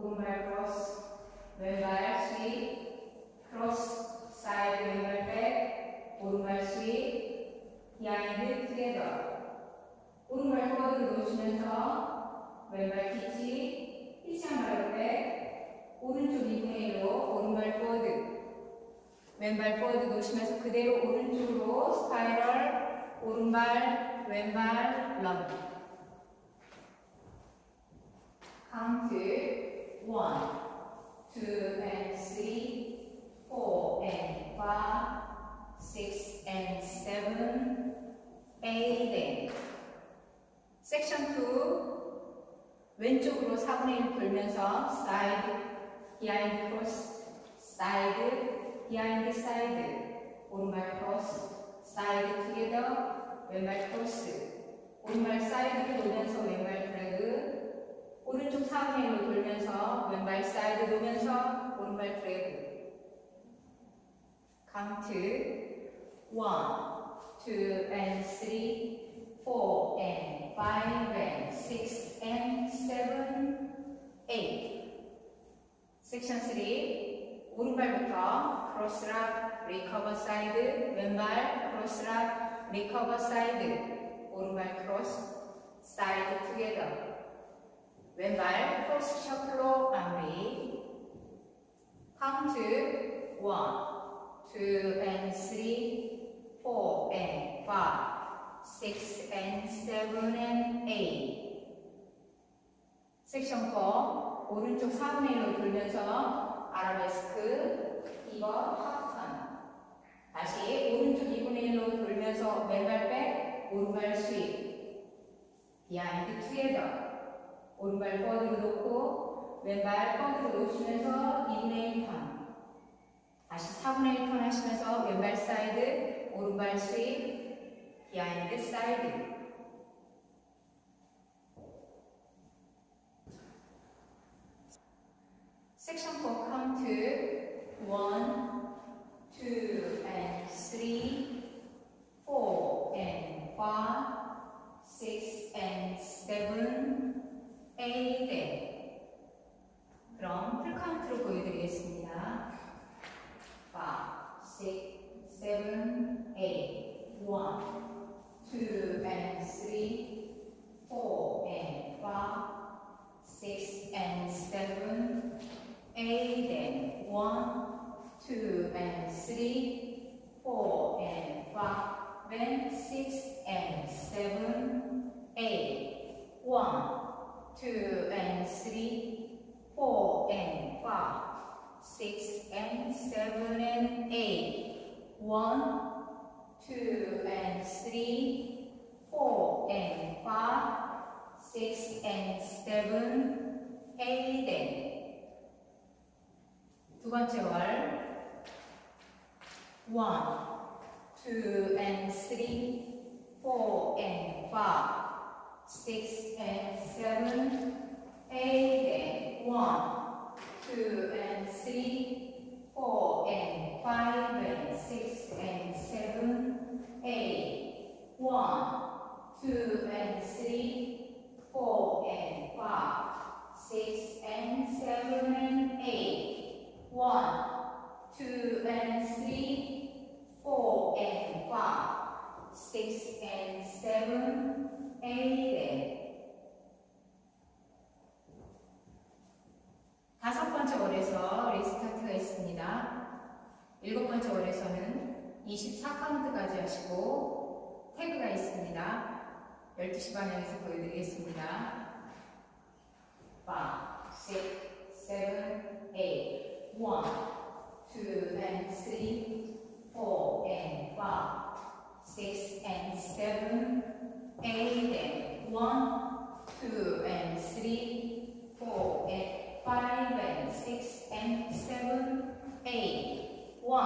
오른발 크로스, 왼발 스윗, 크로스, 사이드 왼발 백, 오른발 스윗, 비하인드 투게더. 오른발 포워드 놓으시면서 왼발 피치, 피치한 발로 백, 오른쪽 2분의 1로 오른발 포워드, 왼발 포워드 놓으시면서 그대로 오른쪽으로 스파이럴, 오른발, 왼발, 럼프. 카운트 1, 2 and 3, 4 and 5, 6 and 7, 8 and. 섹션 2 왼쪽으로 4분의 1 돌면서 사이드, 비하인드 크로스, 사이드, 비하인드 사이드, 오른발 크로스, 사이드 투게더, 왼발 크로스, 오른발 사이드를 놓으면서 왼발 드래그, 오른쪽 4분의 1로 돌면서 왼발 사이드 놓으면서 오른발 드래그. 카운트 1, 2 and 3, 4 and 5 and 6 and 7, 8. 섹션 3 오른발부터 크로스랍, 리커버 사이드, 왼발 크로스랍, 리커버 사이드, 오른발 크로스, 사이드 투게더, 왼발 크로스 셔플로 마무리. 카운트 1, 2 and 3, 4 and 5, 6 and 7 and 8. 섹션 4 오른쪽 4분의 1로 돌면서 아라베스크, 피벗, 하프턴. 다시 오른쪽 2분의 1로 돌면서 왼발 백, 오른발 스윗, 비하인드 투게더, 오른발 포워드로 놓고 왼발 포워드로 놓으시면서 2분의 1 턴. 다시 4분의 1 턴 하시면서 왼발 사이드, 오른발 스윗, 비하인드 사이드. 섹션 4 카운트 1, 2 and 3, 4 and 5, 6 and 7, 8 and. 그럼 풀 카운트로 보여드리겠습니다. 5, 6, 7, 8, 1, 2 and 3, 4 and 5, 6 and 7, 8 and 1, 2 and 3, 4 and 5 and 6 and 7, 8, 1, 2 and 3, 4 and 5, 6 and 7 and 8, 1, 2 and 3, 4 and 5, 6 and 7, 8 and. 두 번째 월 1, 2 and 3, 4 and 5, 6 and 7, 8 and 1, 2 and 3, 4 and 5 and 6 and 7, 8, 1, 2 and 3, 4 and 5, 6 and 7 and 8. 1, 2 and 3, 4 and 5, 6 and 7, 8. 다섯 번째 월에서 리스타트가 있습니다. 일곱 번째 월에서는 24카운트까지 하시고 태그가 있습니다. 12시 방향에서 보여드리겠습니다. 5, 6, 7, 8. 1, 2 and 3, 4 and 5, 6 and 7, 8 and 1, 2 and 3, 4 and 5 and 6 and 7, 8, 1,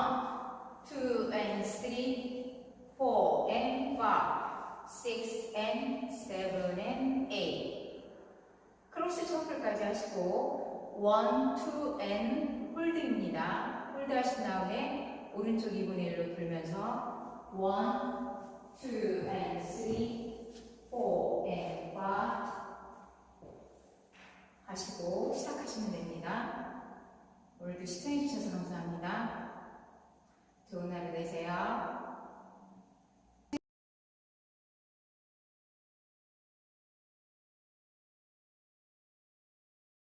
2 and 3, 4 and 5, 6 and 7 and 8. 크로스 셔플까지 하시고 1, 2 and 홀드입니다. 홀드 하신 다음에 오른쪽 2분의 1로 돌면서 1, 2 and 3, 4 and 5, 하시고 시작하시면 됩니다. 오늘도 시청해주셔서 감사합니다. 좋은 하루 되세요.